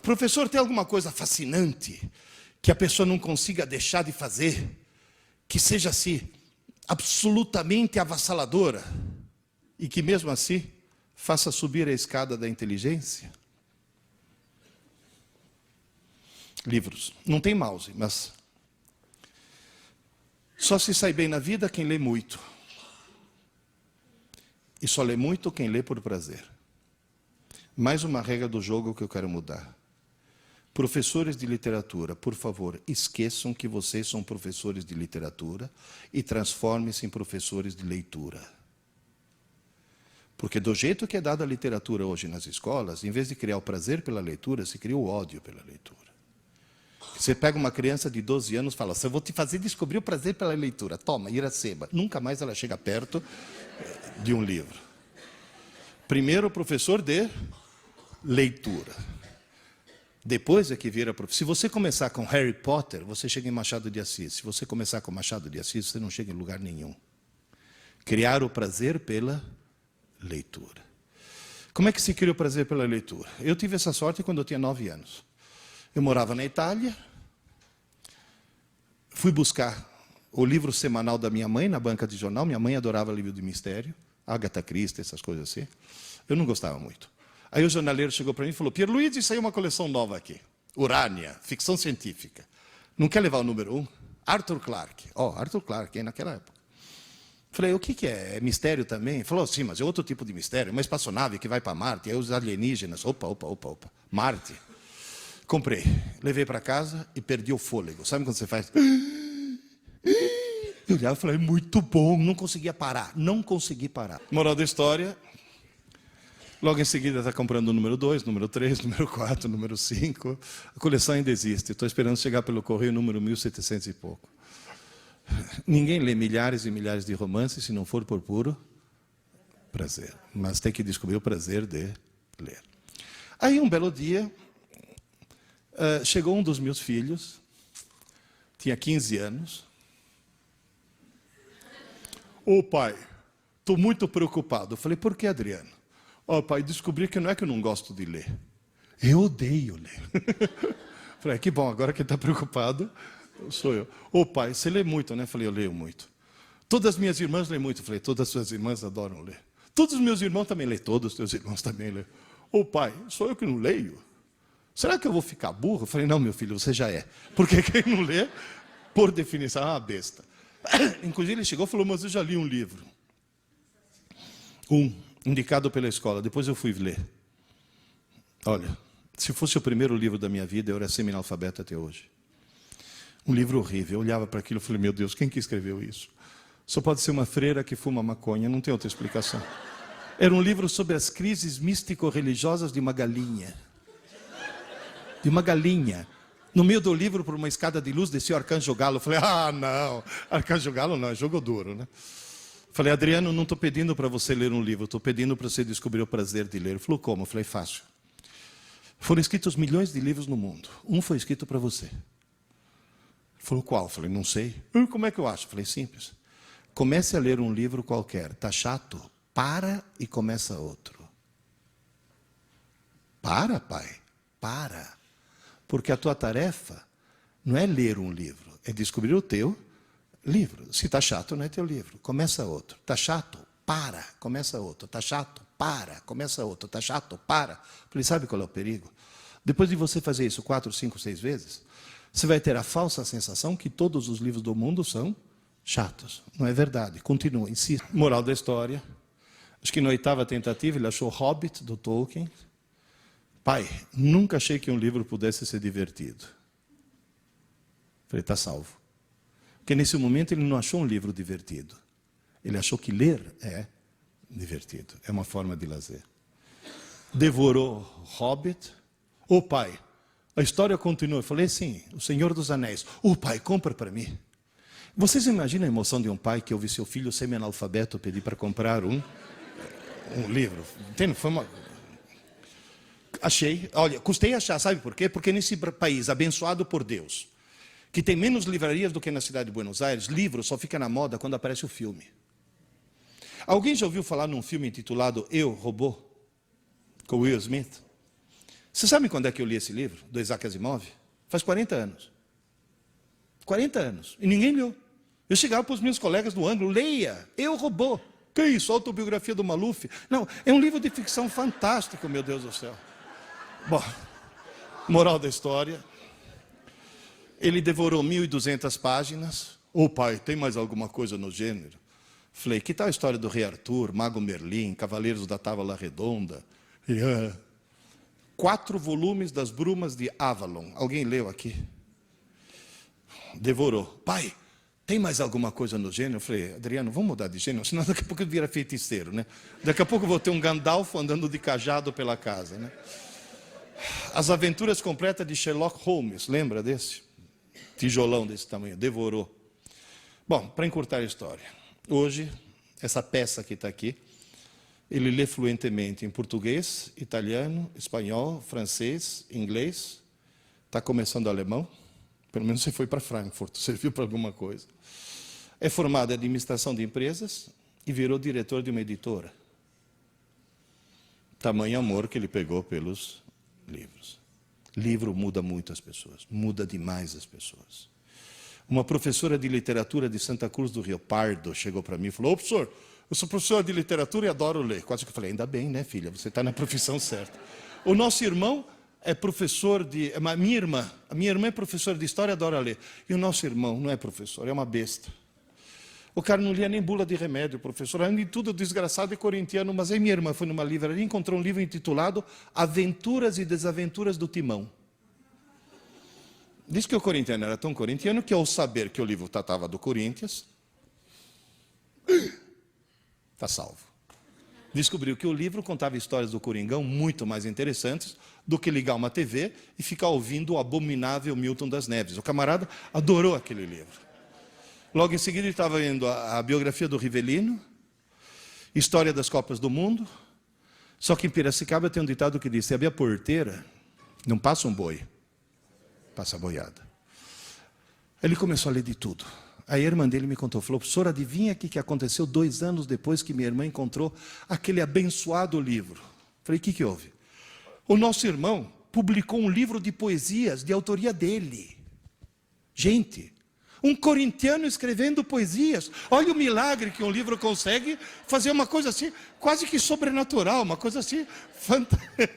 Professor, tem alguma coisa fascinante que a pessoa não consiga deixar de fazer, que seja assim, absolutamente avassaladora, e que mesmo assim faça subir a escada da inteligência? Livros. Não tem mouse, mas só se sai bem na vida quem lê muito. E só lê muito quem lê por prazer. Mais uma regra do jogo que eu quero mudar. Professores de literatura, por favor, esqueçam que vocês são professores de literatura e transformem-se em professores de leitura. Porque do jeito que é dada a literatura hoje nas escolas, em vez de criar o prazer pela leitura, se cria o ódio pela leitura. Você pega uma criança de 12 anos e fala, eu vou te fazer descobrir o prazer pela leitura. Toma, Iracema. Nunca mais ela chega perto de um livro. Primeiro, professor de leitura. Depois é que vira professor. Se você começar com Harry Potter, você chega em Machado de Assis. Se você começar com Machado de Assis, você não chega em lugar nenhum. Criar o prazer pela leitura. Como é que se cria o prazer pela leitura? Eu tive essa sorte quando eu tinha 9 anos. Eu morava na Itália, fui buscar o livro semanal da minha mãe na banca de jornal. Minha mãe adorava livro de mistério, Agatha Christie, essas coisas assim. Eu não gostava muito. Aí o jornaleiro chegou para mim e falou, Pierluigi, saiu uma coleção nova aqui. Urânia, ficção científica. Não quer levar o número 1? Arthur Clarke. Arthur Clarke, hein, naquela época. Falei, o que é? É mistério também? Falou, sim, mas é outro tipo de mistério. Uma espaçonave que vai para Marte, aí os alienígenas. Opa. Marte. Comprei, levei para casa e perdi o fôlego. Sabe quando você faz? Eu olhava e falei, muito bom, não conseguia parar. Não consegui parar. Moral da história, logo em seguida está comprando o número 2, número 3, número 4, número 5. A coleção ainda existe. Estou esperando chegar pelo correio número 1700 e pouco. Ninguém lê milhares e milhares de romances se não for por puro prazer. Mas tem que descobrir o prazer de ler. Aí um belo dia, chegou um dos meus filhos, tinha 15 anos. Pai, estou muito preocupado. Eu falei, por que, Adriano? Pai, descobri que não é que eu não gosto de ler. Eu odeio ler. Falei, que bom, agora quem está preocupado sou eu. Pai, você lê muito, né? Eu falei, eu leio muito. Todas as minhas irmãs leem muito. Eu falei, todas as suas irmãs adoram ler. Todos os meus irmãos também leem, todos os teus irmãos também leem. Pai, sou eu que não leio? Será que eu vou ficar burro? Eu falei, não, meu filho, você já é. Porque quem não lê, por definição, é uma besta. Inclusive, ele chegou e falou, mas eu já li um livro. Indicado pela escola. Depois eu fui ler. Olha, se fosse o primeiro livro da minha vida, eu era semi-analfabeto até hoje. Um livro horrível. Eu olhava para aquilo e falei, meu Deus, quem que escreveu isso? Só pode ser uma freira que fuma maconha, não tem outra explicação. Era um livro sobre as crises místico-religiosas de uma galinha. De uma galinha. No meio do livro, por uma escada de luz, descia o Arcanjo Galo. Eu falei, não, Arcanjo Galo não, é jogo duro, né? Falei, Adriano, não estou pedindo para você ler um livro, estou pedindo para você descobrir o prazer de ler. Ele falou, como? Eu falei, fácil. Foram escritos milhões de livros no mundo. Um foi escrito para você. Ele falou, qual? Eu falei, não sei. Como é que eu acho? Eu falei, simples. Comece a ler um livro qualquer. Está chato? Para e começa outro. Para, pai. Para. Porque a tua tarefa não é ler um livro, é descobrir o teu livro. Se está chato, não é teu livro. Começa outro. Está chato? Para. Começa outro. Está chato? Para. Começa outro. Está chato? Para. Falei, sabe qual é o perigo? Depois de você fazer isso 4, 5, 6 vezes, você vai ter a falsa sensação que todos os livros do mundo são chatos. Não é verdade. Continua, insista. Moral da história. Acho que na 8ª tentativa ele achou Hobbit, do Tolkien. Pai, nunca achei que um livro pudesse ser divertido. Falei, está salvo. Porque nesse momento ele não achou um livro divertido. Ele achou que ler é divertido. É uma forma de lazer. Devorou Hobbit. Pai, a história continua. Eu falei, sim, O Senhor dos Anéis. Pai, compra para mim. Vocês imaginam a emoção de um pai que ouve seu filho semi-analfabeto pedir para comprar um livro? Entende? Foi uma... Achei, olha, custei achar, sabe por quê? Porque nesse país abençoado por Deus, que tem menos livrarias do que na cidade de Buenos Aires, livro só fica na moda quando aparece o filme. Alguém já ouviu falar num filme intitulado Eu, Robô? Com Will Smith? Você sabe quando é que eu li esse livro, do Isaac Asimov? Faz 40 anos. 40 anos. E ninguém leu. Eu chegava para os meus colegas do ângulo, leia, Eu, Robô. Que isso, autobiografia do Maluf? Não, é um livro de ficção fantástico, meu Deus do céu. Bom, moral da história. Ele devorou 1.200 páginas. Ô pai, tem mais alguma coisa no gênero? Falei, que tal a história do Rei Arthur, Mago Merlin, Cavaleiros da Távola Redonda? Ele, 4 volumes das Brumas de Avalon. Alguém leu aqui? Devorou. Pai, tem mais alguma coisa no gênero? Eu falei, Adriano, vamos mudar de gênero, senão daqui a pouco eu vira feiticeiro, né? Daqui a pouco eu vou ter um Gandalf andando de cajado pela casa, né? As Aventuras Completas de Sherlock Holmes, lembra desse? Tijolão desse tamanho, devorou. Bom, para encurtar a história, hoje, essa peça que está aqui, ele lê fluentemente em português, italiano, espanhol, francês, inglês, está começando alemão, pelo menos você foi para Frankfurt, serviu para alguma coisa. É formado em administração de empresas e virou diretor de uma editora. Tamanho amor que ele pegou pelos livros. Livro muda muito as pessoas, muda demais as pessoas. Uma professora de literatura de Santa Cruz do Rio Pardo chegou para mim e falou, ô professor, eu sou professora de literatura e adoro ler. Quase que eu falei, ainda bem, né, filha, você está na profissão certa. O nosso irmão é professor de... A minha irmã é professora de história e adora ler. E o nosso irmão não é professor, é uma besta. O cara não lia nem bula de remédio, professor. Além de tudo, desgraçado e corintiano. Mas aí minha irmã foi numa livraria e encontrou um livro intitulado Aventuras e Desaventuras do Timão. Diz que o corintiano era tão corintiano que, ao saber que o livro tratava do Corinthians, está salvo. Descobriu que o livro contava histórias do Coringão muito mais interessantes do que ligar uma TV e ficar ouvindo o abominável Milton das Neves. O camarada adorou aquele livro. Logo em seguida, ele estava lendo a biografia do Rivelino, História das Copas do Mundo. Só que em Piracicaba tem um ditado que diz, se abrir a porteira, não passa um boi, passa a boiada. Ele começou a ler de tudo. Aí a irmã dele me contou, falou, professor, adivinha o que aconteceu 2 anos depois que minha irmã encontrou aquele abençoado livro? Falei, o que houve? O nosso irmão publicou um livro de poesias de autoria dele. Gente, um corintiano escrevendo poesias. Olha o milagre que um livro consegue fazer, uma coisa assim, quase que sobrenatural, uma coisa assim fantástica.